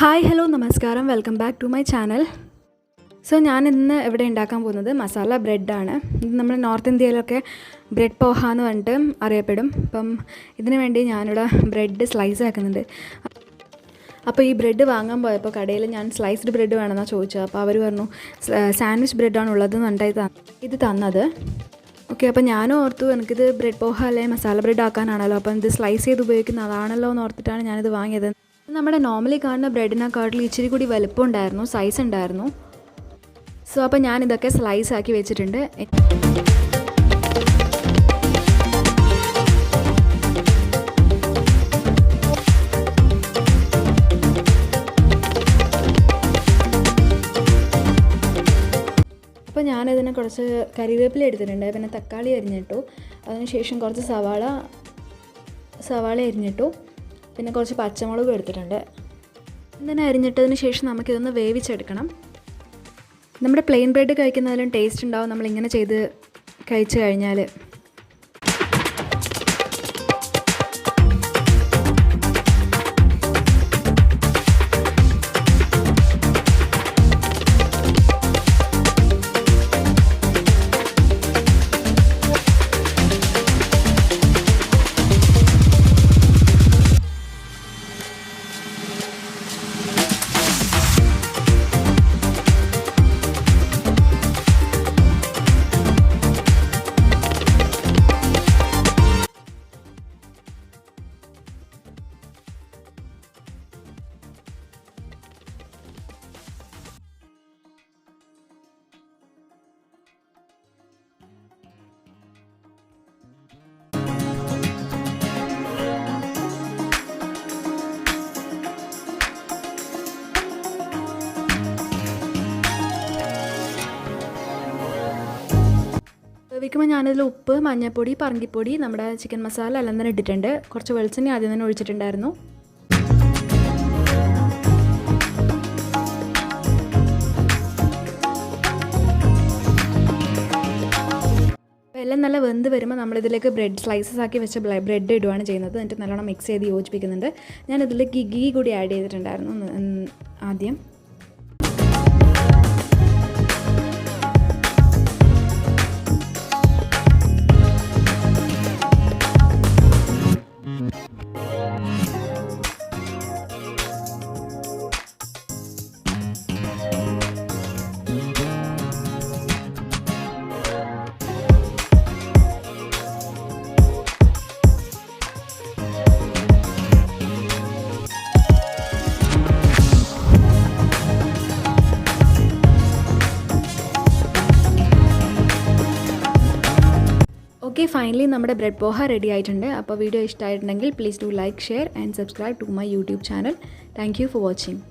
Hi hello നമസ്കാരം welcome back to my channel. So ഞാൻ ഇന്ന് ഇവിടെ ഉണ്ടാക്കാൻ പോകുന്നത് മസാല ബ്രെഡാണ്. ഇത് നമ്മുടെ നോർത്ത് ഇന്ത്യയിലൊക്കെ ബ്രെഡ് പോഹ എന്ന് പറഞ്ഞിട്ട് അറിയപ്പെടും. അപ്പം ഇതിനു വേണ്ടി ഞാനിവിടെ ബ്രെഡ് സ്ലൈസ് ആക്കുന്നുണ്ട്. അപ്പോൾ ഈ ബ്രെഡ് വാങ്ങാൻ പോയപ്പോൾ കടയിൽ ഞാൻ സ്ലൈസ്ഡ് ബ്രെഡ് വേണമെന്നാണ് ചോദിച്ചത്. അപ്പോൾ അവർ പറഞ്ഞു സാൻഡ്വിച്ച് ബ്രെഡാണ് ഉള്ളതെന്ന് പറഞ്ഞിട്ട് ഇത് തന്നത്. ഓക്കെ, അപ്പോൾ ഞാനും ഓർത്തു എനിക്കിത് ബ്രെഡ് പോഹ അല്ലെങ്കിൽ മസാല ബ്രെഡ് ആക്കാനാണല്ലോ, അപ്പം ഇത് സ്ലൈസ് ചെയ്ത് ഉപയോഗിക്കുന്ന അതാണല്ലോ എന്ന് ഓർത്തിട്ടാണ് ഞാനിത് വാങ്ങിയത്. നമ്മുടെ നോർമലി കാണുന്ന ബ്രെഡിനെക്കാട്ടിൽ ഇച്ചിരി കൂടി വലുപ്പം ഉണ്ടായിരുന്നു, സൈസ് ഉണ്ടായിരുന്നു. സോ അപ്പോൾ ഞാനിതൊക്കെ സ്ലൈസ് ആക്കി വെച്ചിട്ടുണ്ട്. അപ്പോൾ ഞാനിതിനെ കുറച്ച് കറിവേപ്പില എടുത്തിട്ടുണ്ട്, പിന്നെ തക്കാളി അരിഞ്ഞിട്ടു, അതിനുശേഷം കുറച്ച് സവാള അരിഞ്ഞിട്ടു, പിന്നെ കുറച്ച് പച്ചമുളക് എടുത്തിട്ടുണ്ട്. ഇതിനെ അരിഞ്ഞിട്ടതിന് ശേഷം നമുക്കിതൊന്ന് വേവിച്ചെടുക്കണം. നമ്മുടെ പ്ലെയിൻ ബ്രെഡ് കഴിക്കുന്നതിലും ടേസ്റ്റ് ഉണ്ടാവും നമ്മളിങ്ങനെ ചെയ്ത് കഴിച്ചു കഴിഞ്ഞാൽ. വേവിക്കുമ്പോൾ ഞാനതിൽ ഉപ്പ്, മഞ്ഞൾപ്പൊടി, പറങ്കിപ്പൊടി, നമ്മുടെ ചിക്കൻ മസാല എല്ലാം തന്നെ ഇട്ടിട്ടുണ്ട്. കുറച്ച് വെളിച്ചെണ്ണ ആദ്യം തന്നെ ഒഴിച്ചിട്ടുണ്ടായിരുന്നു. അപ്പോൾ എല്ലാം നല്ല വെന്ത് വരുമ്പോൾ നമ്മളിതിലേക്ക് ബ്രെഡ് സ്ലൈസസ് ആക്കി വെച്ച ബ്രെഡ് ഇടുകയാണ് ചെയ്യുന്നത്. എന്നിട്ട് നല്ലോണം മിക്സ് ചെയ്ത് യോജിപ്പിക്കുന്നുണ്ട്. ഞാനിതിലേക്ക് ഗീ കൂടി ആഡ് ചെയ്തിട്ടുണ്ടായിരുന്നു ആദ്യം. ഓക്കെ, ഫൈനലി നമ്മുടെ ബ്രെഡ് പോഹ റെഡി ആയിട്ടുണ്ട്. അപ്പോൾ വീഡിയോ ഇഷ്ടമായിട്ടുണ്ടെങ്കിൽ please do like, share and subscribe to my YouTube channel. Thank you for watching.